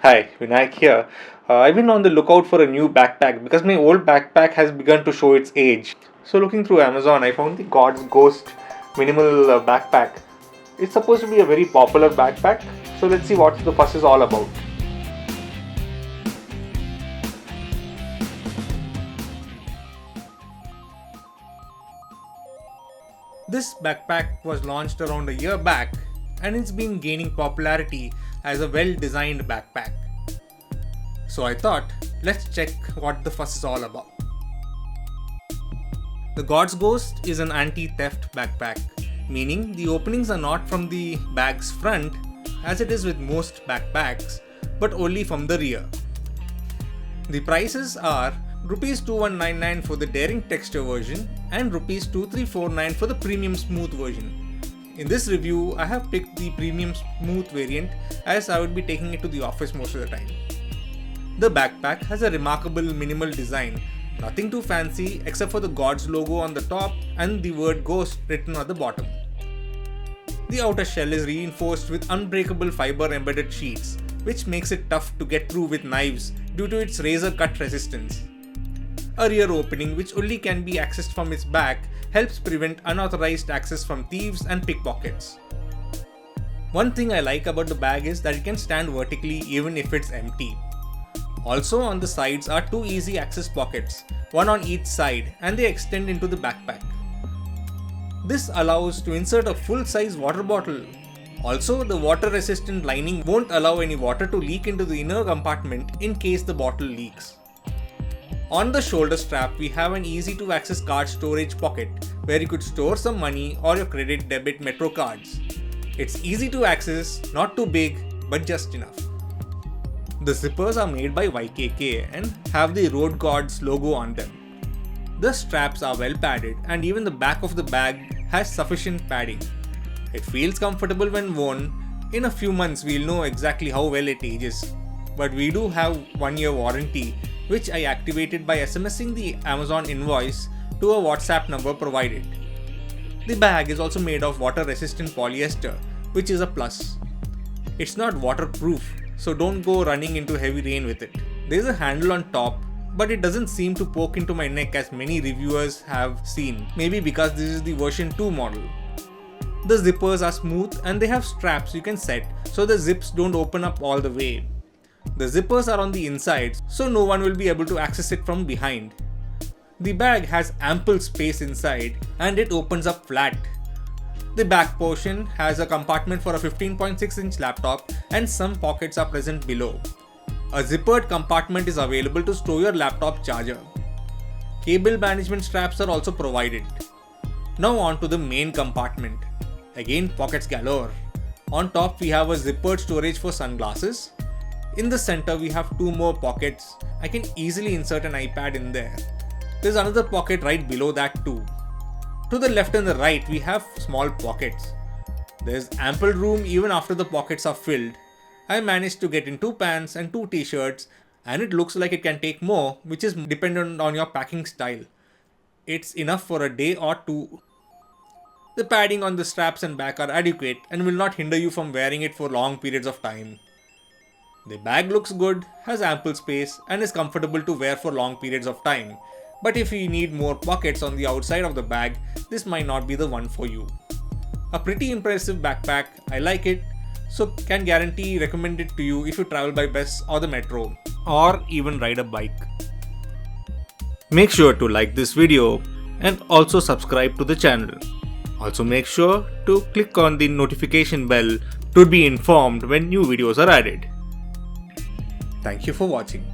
Hi, Vinayak here. I've been on the lookout for a new backpack because my old backpack has begun to show its age. So, looking through Amazon, I found the God's Ghost minimal backpack. It's supposed to be a very popular backpack. So, let's see what the fuss is all about. This backpack was launched around a year back and it's been gaining popularity as a well designed backpack. So I thought, let's check what the fuss is all about. The God's Ghost is an anti-theft backpack, meaning the openings are not from the bag's front as it is with most backpacks, but only from the rear. The prices are Rs 2199 for the Daring Texture version and Rs 2349 for the Premium Smooth version. In this review, I have picked the Premium Smooth variant as I would be taking it to the office most of the time. The backpack has a remarkable minimal design, nothing too fancy except for the God's logo on the top and the word Ghost written at the bottom. The outer shell is reinforced with unbreakable fiber embedded sheets, which makes it tough to get through with knives due to its razor cut resistance. A rear opening which only can be accessed from its back helps prevent unauthorized access from thieves and pickpockets. One thing I like about the bag is that it can stand vertically even if it's empty. Also on the sides are two easy access pockets, one on each side, and they extend into the backpack. This allows to insert a full-size water bottle. Also, the water-resistant lining won't allow any water to leak into the inner compartment in case the bottle leaks. On the shoulder strap, we have an easy-to-access card storage pocket where you could store some money or your credit, debit, Metro cards. It's easy to access, not too big, but just enough. The zippers are made by YKK and have the Road Gods logo on them. The straps are well padded and even the back of the bag has sufficient padding. It feels comfortable when worn. In a few months we'll know exactly how well it ages. But we do have 1-year warranty, which I activated by SMSing the Amazon invoice to a WhatsApp number provided. The bag is also made of water-resistant polyester, which is a plus. It's not waterproof, so don't go running into heavy rain with it. There is a handle on top, but it doesn't seem to poke into my neck as many reviewers have seen, maybe because this is the version 2 model. The zippers are smooth and they have straps you can set so the zips don't open up all the way. The zippers are on the inside, so no one will be able to access it from behind. The bag has ample space inside and it opens up flat. The back portion has a compartment for a 15.6-inch laptop and some pockets are present below. A zippered compartment is available to store your laptop charger. Cable management straps are also provided. Now on to the main compartment. Again, pockets galore. On top we have a zippered storage for sunglasses. In the center we have 2 more pockets. I can easily insert an iPad in there. There's another pocket right below that too. To the left and the right we have small pockets. There's ample room even after the pockets are filled. I managed to get in 2 pants and 2 t-shirts and it looks like it can take more, which is dependent on your packing style. It's enough for a day or 2. The padding on the straps and back are adequate and will not hinder you from wearing it for long periods of time. The bag looks good, has ample space and is comfortable to wear for long periods of time. But if you need more pockets on the outside of the bag, this might not be the one for you. A pretty impressive backpack, I like it, so can guarantee recommend it to you if you travel by bus or the metro, or even ride a bike. Make sure to like this video and also subscribe to the channel. Also make sure to click on the notification bell to be informed when new videos are added. Thank you for watching.